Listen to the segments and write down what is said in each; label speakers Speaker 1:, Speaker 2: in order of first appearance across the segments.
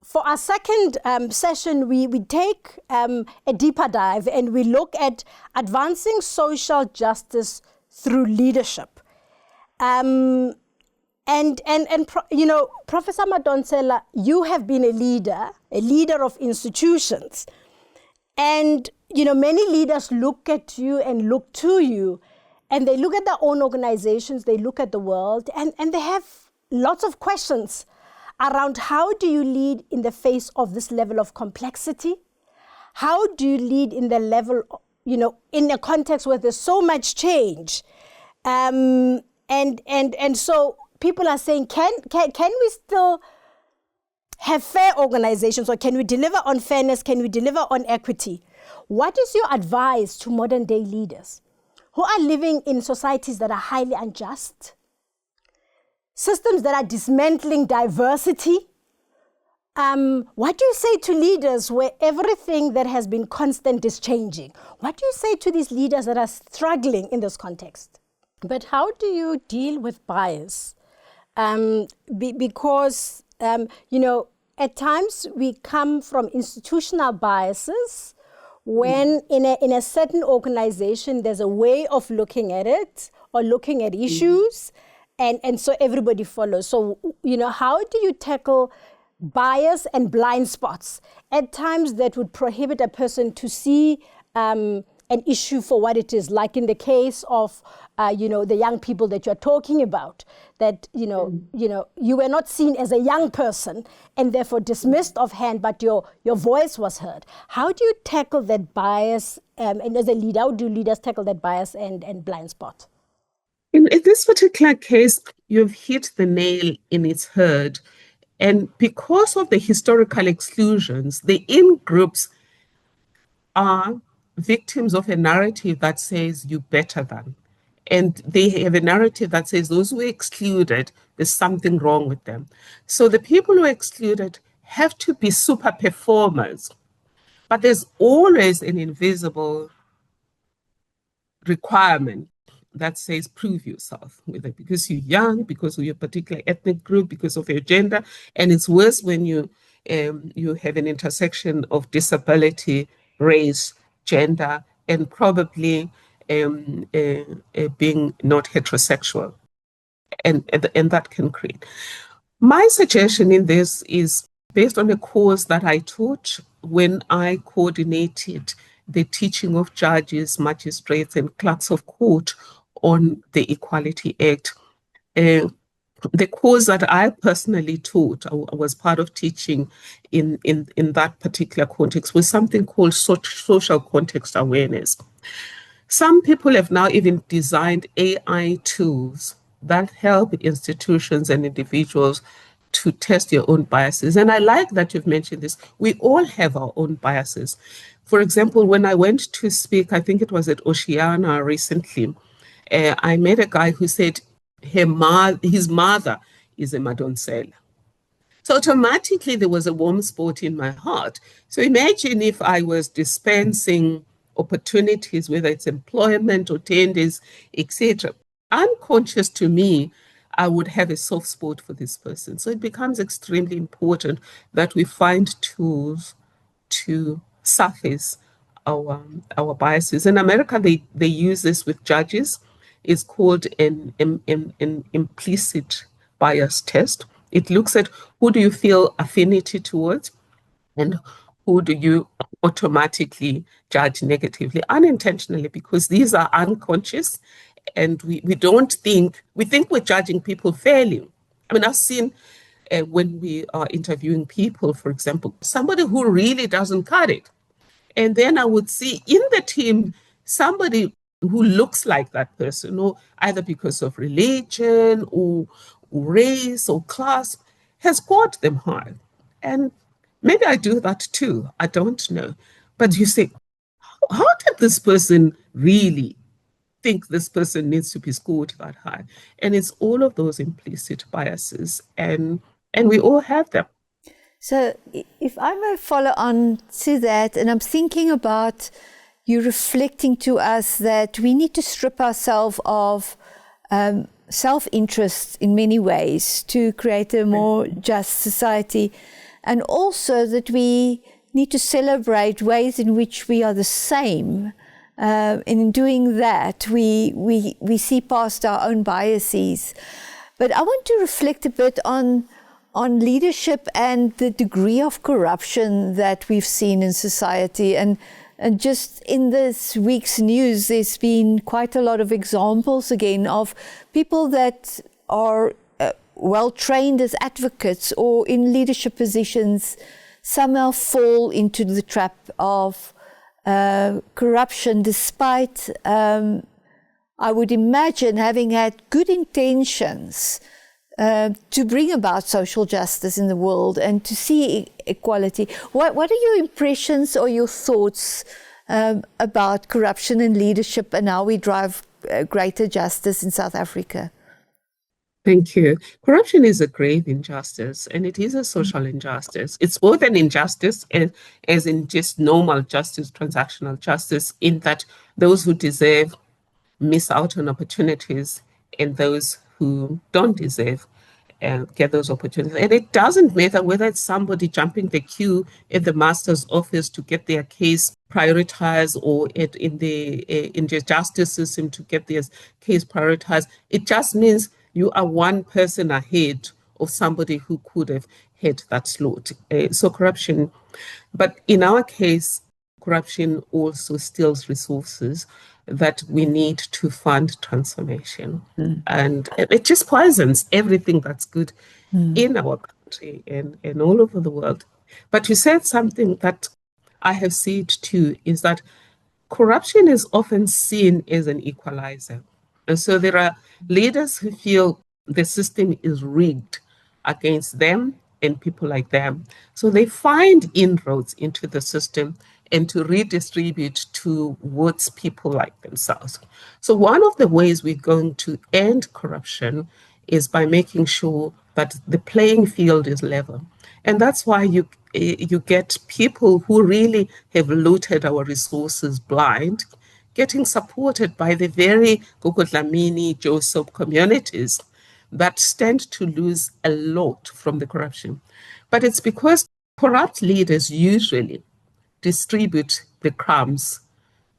Speaker 1: for our second session, we take a deeper dive and we look at advancing social justice through leadership. You know, Professor Mandosela, you have been a leader of institutions. And, you know, many leaders look at you and look to you, and they look at their own organizations, they look at the world, and they have lots of questions around how do you lead in the face of this level of complexity? How do you lead in the level, you know, in a context where there's so much change? And so people are saying, can we still have fair organizations, or can we deliver on fairness? Can we deliver on equity? What is your advice to modern day leaders who are living in societies that are highly unjust, systems that are dismantling diversity? What do you say to leaders where everything that has been constant is changing? What do you say to these leaders that are struggling in this context? But how do you deal with bias? Because, you know, at times we come from institutional biases when in a certain organization there's a way of looking at it or looking at issues, and so everybody follows. So, you know, how do you tackle bias and blind spots at times that would prohibit a person to see an issue for what it is, like in the case of, you know, the young people that you're talking about, that, you know, you were not seen as a young person and therefore dismissed offhand, but your voice was heard. How do you tackle that bias, and as a leader, how do leaders tackle that bias and blind spot?
Speaker 2: In this particular case, you've hit the nail in its head. And because of the historical exclusions, the in-groups are victims of a narrative that says you're better than. And they have a narrative that says those who are excluded, there's something wrong with them. So the people who are excluded have to be super performers. But there's always an invisible requirement that says prove yourself, whether because you're young, because of your particular ethnic group, because of your gender. And it's worse when you have an intersection of disability, race, gender, and probably being not heterosexual. And that can create. My suggestion in this is based on a course that I taught when I coordinated the teaching of judges, magistrates, and clerks of court on the Equality Act. The course that I personally taught, I was part of teaching in that particular context, was something called social context awareness. Some people have now even designed AI tools that help institutions and individuals to test your own biases. And I like that you've mentioned this. We all have our own biases. For example, when I went to speak, I think it was at Oceana recently, I met a guy who said his mother is a Mandosela. So automatically there was a warm spot in my heart. So imagine if I was dispensing opportunities, whether it's employment or tenders, etc. Unconscious to me, I would have a soft spot for this person. So it becomes extremely important that we find tools to surface our biases. In America, they use this with judges. It's called an implicit bias test. It looks at who do you feel affinity towards and who do you automatically judge negatively, unintentionally, because these are unconscious and we think we're judging people fairly. I mean, I've seen when we are interviewing people, for example, somebody who really doesn't cut it. And then I would see in the team somebody who looks like that person, or either because of religion or race or class, has scored them high. And maybe I do that too. I don't know. But you say, how did this person really think this person needs to be scored that high? And it's all of those implicit biases, and we all have them.
Speaker 3: So if I may follow on to that, and I'm thinking about you reflecting to us that we need to strip ourselves of self-interest in many ways to create a more just society. and also that we need to celebrate ways in which we are the same. And in doing that, we see past our own biases. But I want to reflect a bit on leadership and the degree of corruption that we've seen in society. And just in this week's news, there's been quite a lot of examples again of people that are well trained as advocates or in leadership positions somehow fall into the trap of corruption, despite, I would imagine, having had good intentions to bring about social justice in the world and to see equality. What are your impressions or your thoughts about corruption in leadership and how we drive greater justice in South Africa?
Speaker 2: Thank you. Corruption is a grave injustice, and it is a social injustice. It's both an injustice as in just normal justice, transactional justice, in that those who deserve miss out on opportunities and those who don't deserve get those opportunities. And it doesn't matter whether it's somebody jumping the queue at the master's office to get their case prioritized or in the justice system to get their case prioritized. It just means you are one person ahead of somebody who could have had that slot. So corruption, but in our case, corruption also steals resources that we need to fund transformation. And it just poisons everything that's good in our country and all over the world. But you said something that I have said too, is that corruption is often seen as an equalizer. And so there are leaders who feel the system is rigged against them and people like them. So they find inroads into the system and to redistribute towards people like themselves. So one of the ways we're going to end corruption is by making sure that the playing field is level. And that's why you get people who really have looted our resources blind, getting supported by the very Gugu-Dlamini, Joseph communities that stand to lose a lot from the corruption. But it's because corrupt leaders usually distribute the crumbs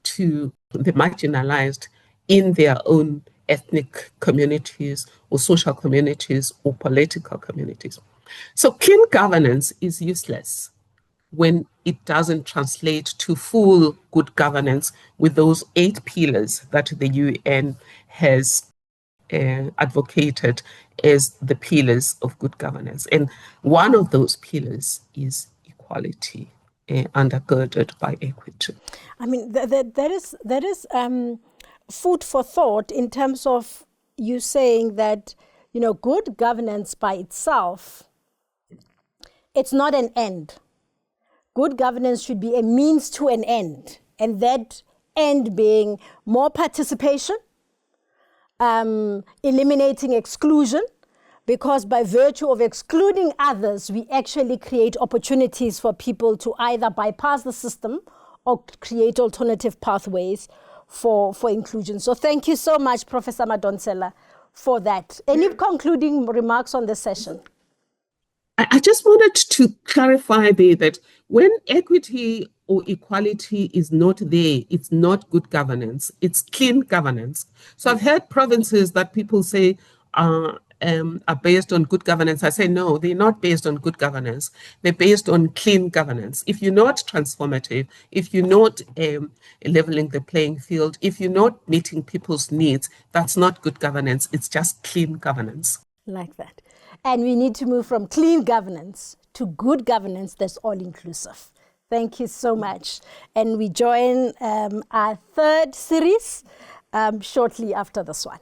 Speaker 2: to the marginalized in their own ethnic communities or social communities or political communities. So clean governance is useless when it doesn't translate to full good governance with those 8 pillars that the UN has advocated as the pillars of good governance. And one of those pillars is equality, undergirded by equity.
Speaker 1: I mean, there is food for thought in terms of you saying that, good governance by itself, it's not an end. Good governance should be a means to an end, and that end being more participation, eliminating exclusion, because by virtue of excluding others, we actually create opportunities for people to either bypass the system or create alternative pathways for inclusion. So thank you so much, Professor Mandosela, for that. Any concluding remarks on this session?
Speaker 2: I just wanted to clarify there that when equity or equality is not there, it's not good governance, it's clean governance. So I've heard provinces that people say are based on good governance. I say, no, they're not based on good governance. They're based on clean governance. If you're not transformative, if you're not leveling the playing field, if you're not meeting people's needs, that's not good governance. It's just clean governance.
Speaker 1: Like that. And we need to move from clean governance to good governance that's all-inclusive. Thank you so much. And we join our third series shortly after this one.